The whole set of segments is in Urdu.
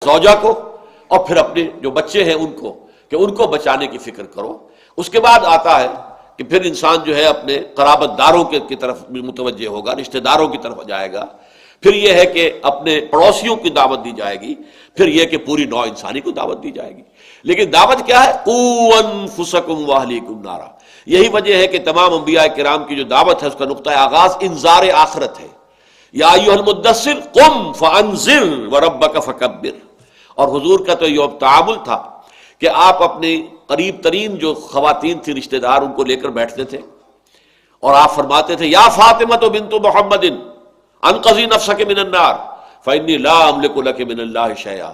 زوجہ کو اور پھر اپنے جو بچے ہیں ان کو، کہ ان کو بچانے کی فکر کرو۔ اس کے بعد آتا ہے کہ پھر انسان جو ہے اپنے قرابت داروں کی طرف بھی متوجہ ہوگا، رشتہ داروں کی طرف جائے گا، پھر یہ ہے کہ اپنے پڑوسیوں کی دعوت دی جائے گی، پھر یہ کہ پوری نوع انسانی کو دعوت دی جائے گی۔ لیکن دعوت کیا ہے؟ قوا انفسکم واہلیکم نارا۔ یہی وجہ ہے کہ تمام انبیاء کرام کی جو دعوت ہے اس کا نقطہ آغاز انذار آخرت ہے۔ یا ایھا المدثر قم فانذر وربک فکبر۔ اور حضور کا تو یہ تعامل تھا کہ آپ اپنی قریب ترین جو خواتین تھی رشتہ دار ان کو لے کر بیٹھتے تھے اور آپ فرماتے تھے یا فاطمہ بنت محمد انقذی نفسک من النار فانی لا املک لک من اللہ شیئا۔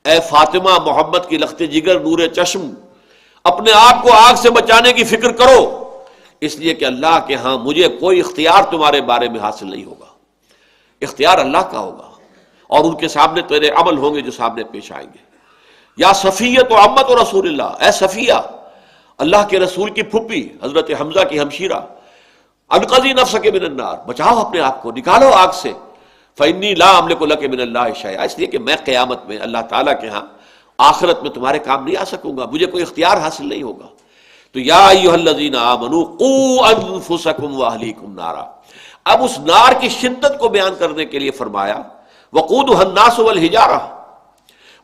اے فاطمہ محمد کی لخت جگر نور چشم، اپنے آپ کو آگ سے بچانے کی فکر کرو، اس لیے کہ اللہ کے ہاں مجھے کوئی اختیار تمہارے بارے میں حاصل نہیں ہوگا، اختیار اللہ کا ہوگا، اور ان کے سامنے تیرے عمل ہوں گے جو سامنے پیش آئیں گے۔ یا صفیہ تو عمت رسول اللہ، اے صفیہ اللہ کے رسول کی پھپھی حضرت حمزہ کی ہمشیرہ، انقذی نفسک من النار، بچاؤ اپنے آپ کو، نکالو آگ سے، فانی لا املک لک من اللہ شیئا، اس لیے کہ میں قیامت میں اللہ تعالیٰ کے ہاں آخرت میں تمہارے کام نہیں آ سکوں گا، مجھے کوئی اختیار حاصل نہیں ہوگا۔ تو یا ایھا الذین آمنوا قوا انفسکم واہلیکم نارا۔ اب اس نار کی شدت کو بیان کرنے کے لیے فرمایا وقودھا الناس والحجارہ،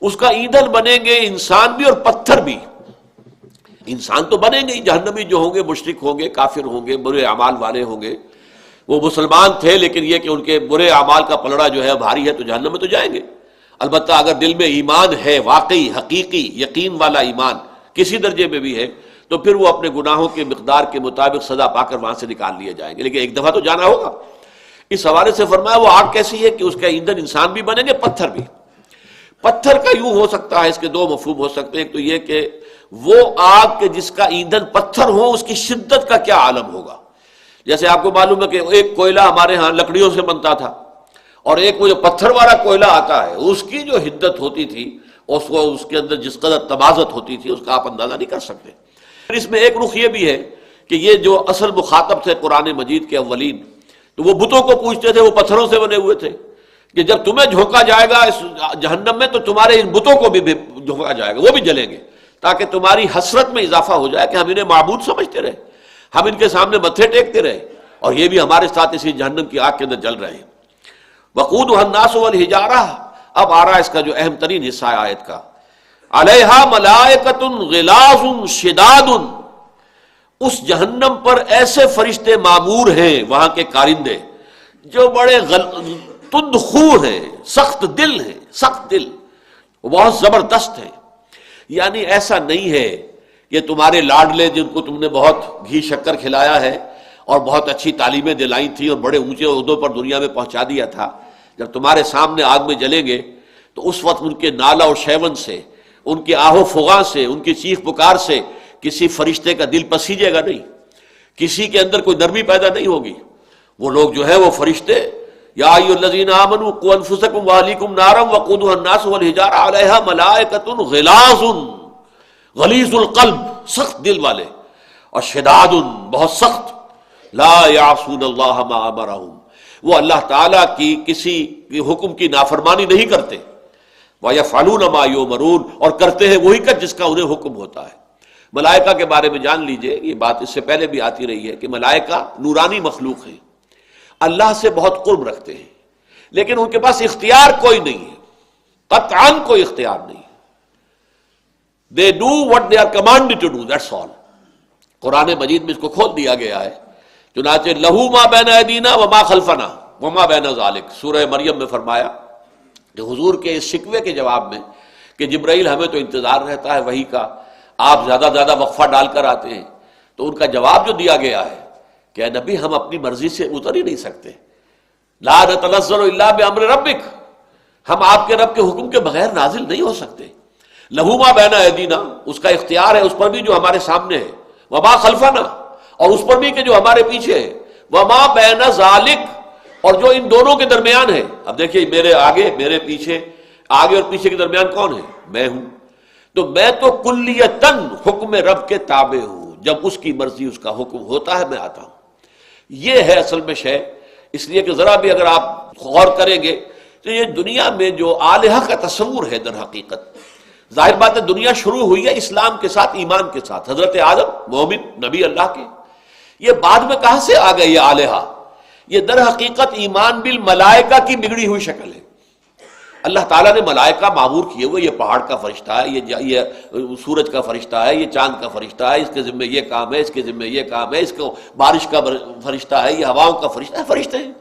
اس کا ایندھن بنیں گے انسان بھی اور پتھر بھی۔ انسان تو بنیں گے، جہنمی جو ہوں گے مشرک ہوں گے، کافر ہوں گے، برے اعمال والے ہوں گے، وہ مسلمان تھے لیکن یہ کہ ان کے برے اعمال کا پلڑا جو ہے بھاری ہے تو جہنم میں تو جائیں گے۔ البتہ اگر دل میں ایمان ہے، واقعی حقیقی یقین والا ایمان کسی درجے میں بھی ہے، تو پھر وہ اپنے گناہوں کے مقدار کے مطابق سزا پا کر وہاں سے نکال لیے جائیں گے، لیکن ایک دفعہ تو جانا ہوگا۔ اس حوالے سے فرمایا وہ آگ کیسی ہے کہ اس کا ایندھن انسان بھی بنیں گے، پتھر بھی۔ پتھر کا یوں ہو سکتا ہے، اس کے دو مفہوم ہو سکتے ہیں، ایک تو یہ کہ وہ آگ کے جس کا ایندھن پتھر ہو اس کی شدت کا کیا عالم ہوگا۔ جیسے آپ کو معلوم ہے کہ ایک کوئلہ ہمارے ہاں لکڑیوں سے بنتا تھا، اور ایک وہ جو پتھر والا کوئلہ آتا ہے اس کی جو حدت ہوتی تھی، اس کے اندر جس قدر تمازت ہوتی تھی، اس کا آپ اندازہ نہیں کر سکتے۔ پھر اس میں ایک رخ یہ بھی ہے کہ یہ جو اصل مخاطب تھے قرآن مجید کے اولین، تو وہ بتوں کو پوچھتے تھے، وہ پتھروں سے بنے ہوئے تھے، کہ جب تمہیں جھونکا جائے گا اس جہنم میں تو تمہارے ان بتوں کو بھی جھونکا جائے گا، وہ بھی جلیں گے، تاکہ تمہاری حسرت میں اضافہ ہو جائے کہ ہم انہیں معبود سمجھتے رہے، ہم ان کے سامنے متھے ٹیکتے رہے، اور یہ بھی ہمارے ساتھ اسی جہنم کی آگ کے اندر جل رہے ہیں۔ وقودھا الناس والحجارہ۔ اب آ رہا ہے اس کا جو اہم ترین حصہ ہے آیت کا، علیہا ملائکۃ غلاظ شداد، اس جہنم پر ایسے فرشتے معمور ہیں، وہاں کے کارندے جو بڑے تند خو ہیں، سخت دل ہیں، سخت دل، بہت زبردست ہیں۔ یعنی ایسا نہیں ہے کہ تمہارے لاڈلے جن کو تم نے بہت گھی شکر کھلایا ہے اور بہت اچھی تعلیمیں دلائی تھی اور بڑے اونچے عہدوں پر دنیا میں پہنچا دیا تھا، جب تمہارے سامنے آگ میں جلیں گے تو اس وقت ان کے نالہ و شیون سے، ان کے آہ و فغاں سے، ان کی چیخ پکار سے کسی فرشتے کا دل پسیجے گا نہیں، کسی کے اندر کوئی نرمی پیدا نہیں ہوگی۔ وہ لوگ جو ہے وہ فرشتے، یا ایھا الذین آمنوا قوا انفسکم واہلیکم نارا وقودھا الناس والحجارہ علیہا ملائکۃ غلاظ، غلیظ القلب، سخت دل والے، اور شداد، بہت سخت، لا یعصون اللہ ما امرہم، وہ اللہ تعالیٰ کی کسی حکم کی نافرمانی نہیں کرتے، وَيَفْعَلُونَ مَا يُؤْمَرُونَ، اور کرتے ہیں وہی کا جس کا انہیں حکم ہوتا ہے۔ ملائکہ کے بارے میں جان لیجئے، یہ بات اس سے پہلے بھی آتی رہی ہے کہ ملائکہ نورانی مخلوق ہیں، اللہ سے بہت قرب رکھتے ہیں، لیکن ان کے پاس اختیار کوئی نہیں ہے، قطعاً کوئی اختیار نہیں۔ They do what they are commanded to do, that's all۔ قرآن مجید میں اس کو کھول دیا گیا ہے، چنانچہ لہو ما بین ایدینا وما خلفنا وما بین ذالک، سورہ مریم میں فرمایا کہ حضور کے اس شکوے کے جواب میں کہ جبرائیل ہمیں تو انتظار رہتا ہے وحی کا، آپ زیادہ زیادہ وقفہ ڈال کر آتے ہیں، تو ان کا جواب جو دیا گیا ہے کہ اے نبی ہم اپنی مرضی سے اتر ہی نہیں سکتے، لا نتنزل الا بامر ربک، ہم آپ کے رب کے حکم کے بغیر نازل نہیں ہو سکتے۔ لہو ما بین ایدینا، اس کا اختیار ہے اس پر بھی جو ہمارے سامنے ہے، وما خلفنا، اور اس پر بھی کہ جو ہمارے پیچھے ہے، وما بین ذالک، اور جو ان دونوں کے درمیان ہے۔ اب دیکھیے میرے آگے میرے پیچھے، آگے اور پیچھے کے درمیان کون ہے؟ میں ہوں، تو میں تو کلیتاً حکم رب کے تابع ہوں، جب اس کی مرضی اس کا حکم ہوتا ہے میں آتا ہوں۔ یہ ہے اصل میں شے، اس لیے کہ ذرا بھی اگر آپ غور کریں گے تو یہ دنیا میں جو آلہہ کا تصور ہے در حقیقت، ظاہر بات ہے دنیا شروع ہوئی ہے اسلام کے ساتھ، ایمان کے ساتھ، حضرت آدم مومن نبی اللہ کے، یہ بعد میں کہاں سے آ گئے یہ آلہہ؟ یہ در حقیقت ایمان بالملائکہ کی بگڑی ہوئی شکل ہے۔ اللہ تعالیٰ نے ملائکہ معمور کیے ہوئے، یہ پہاڑ کا فرشتہ ہے، یہ سورج کا فرشتہ ہے، یہ چاند کا فرشتہ ہے، اس کے ذمہ یہ کام ہے، اس کے ذمہ یہ کام ہے، اس کو بارش کا فرشتہ ہے، یہ ہواؤں کا فرشتہ ہے، فرشتے ہیں۔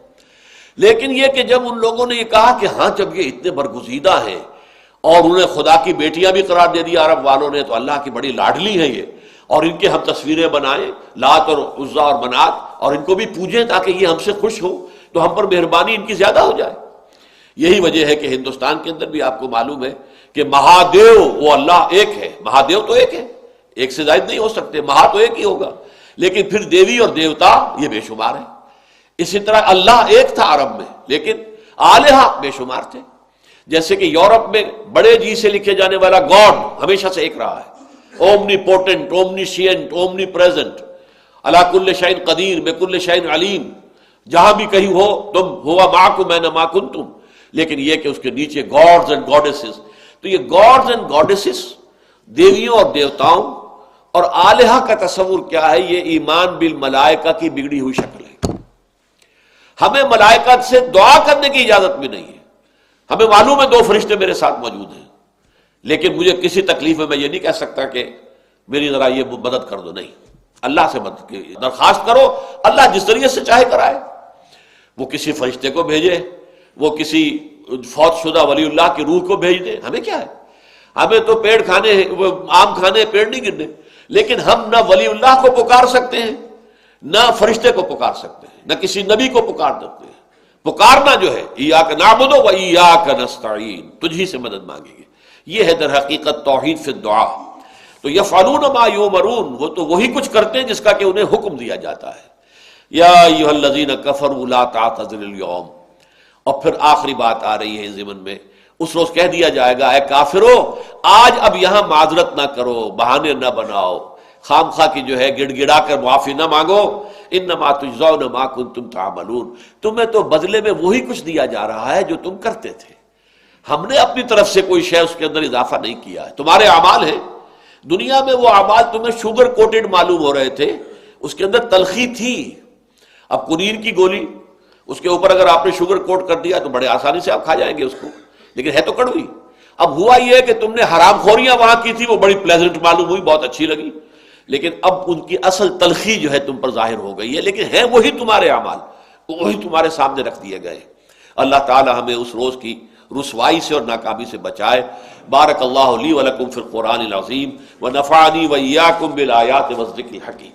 لیکن یہ کہ جب ان لوگوں نے یہ کہا کہ ہاں جب یہ اتنے برگزیدہ ہیں اور انہیں خدا کی بیٹیاں بھی قرار دے دیا عرب والوں نے، تو اللہ کی بڑی لاڈلی ہیں یہ، اور ان کے ہم تصویریں بنائیں لات اور عزا اور منات، اور ان کو بھی پوجیں تاکہ یہ ہم سے خوش ہو، تو ہم پر مہربانی ان کی زیادہ ہو جائے۔ یہی وجہ ہے کہ ہندوستان کے اندر بھی آپ کو معلوم ہے کہ مہادیو وہ اللہ ایک ہے، مہادیو تو ایک ہے، ایک سے زائد نہیں ہو سکتے، مہا تو ایک ہی ہوگا، لیکن پھر دیوی اور دیوتا یہ بے شمار ہیں۔ اسی طرح اللہ ایک تھا عرب میں، لیکن آلہہ بے شمار تھے۔ جیسے کہ یورپ میں بڑے جی سے لکھے جانے والا گاڈ ہمیشہ سے ایک رہا ہے، اومنی پوٹنٹ، اومنیشینٹ، اومنی پریزنٹ، علی کل شیء قدیر، بکل شیء علیم، جہاں بھی کہیں ہو تم، ہوا معکم اینما کنتم۔ لیکن یہ کہ اس کے نیچے گاڈز اینڈ گاڈیسز، تو یہ گاڈز اینڈ گاڈیسز، دیویوں اور دیوتاؤں اور آلہہ کا تصور کیا ہے؟ یہ ایمان بالملائکہ کی بگڑی ہوئی شکل ہے۔ ہمیں ملائکہ سے دعا کرنے کی اجازت بھی نہیں ہے۔ ہمیں معلوم ہے 2 فرشتے میرے ساتھ موجود ہیں، لیکن مجھے کسی تکلیف میں یہ نہیں کہہ سکتا کہ میری ذرا یہ مدد کر دو، نہیں، اللہ سے مدد کی درخواست کرو، اللہ جس طریقے سے چاہے کرائے۔ وہ کسی فرشتے کو بھیجے، وہ کسی فوت شدہ ولی اللہ کی روح کو بھیج دے، ہمیں کیا ہے؟ ہمیں تو پیڑ کھانے ہیں، وہ آم کھانے، پیڑ نہیں گرنے، لیکن ہم نہ ولی اللہ کو پکار سکتے ہیں، نہ فرشتے کو پکار سکتے ہیں، نہ کسی نبی کو پکار سکتے ہیں۔ پکارنا جو ہے ایاک نعبد و ایاک نستعین، تجھ ہی سے مدد مانگیں گے، یہ ہے در حقیقت توحید فی الدعا۔ تو یفعلون ما یؤمرون، وہ تو وہی کچھ کرتے ہیں جس کا کہ انہیں حکم دیا جاتا ہے۔ یا ایھا الذین کفروا لا تعتذروا اليوم، اور پھر آخری بات آ رہی ہے اس ضمن میں، اس روز کہہ دیا جائے گا اے کافرو، آج اب یہاں معذرت نہ کرو، بہانے نہ بناؤ، خام خواہ کی جو ہے گڑ گڑا کر معافی نہ مانگو، انما تجزون ما کنتم تعملون، تمہیں تو بدلے میں وہی کچھ دیا جا رہا ہے جو تم کرتے تھے، ہم نے اپنی طرف سے کوئی شے اس کے اندر اضافہ نہیں کیا ہے، تمہارے اعمال ہیں۔ دنیا میں وہ اعمال تمہیں شوگر کوٹڈ معلوم ہو رہے تھے، اس کے اندر تلخی تھی۔ اب کنیر کی گولی، اس کے اوپر اگر آپ نے شوگر کوٹ کر دیا تو بڑے آسانی سے آپ کھا جائیں گے اس کو، لیکن ہے تو کڑوی۔ اب ہوا یہ کہ تم نے حرام خوریاں وہاں کی تھی، وہ بڑی پلیزنٹ معلوم ہوئی، بہت اچھی لگی، لیکن اب ان کی اصل تلخی جو ہے تم پر ظاہر ہو گئی ہے، لیکن ہیں وہی تمہارے اعمال، وہی تمہارے سامنے رکھ دیے گئے۔ اللہ تعالی ہمیں اس روز کی رسوائی سے اور ناکامی سے بچائے۔ بارک اللہ لی ولکم فی القرآن العظیم ونفعنی وإیاکم بالآیات والذکر الحکیم۔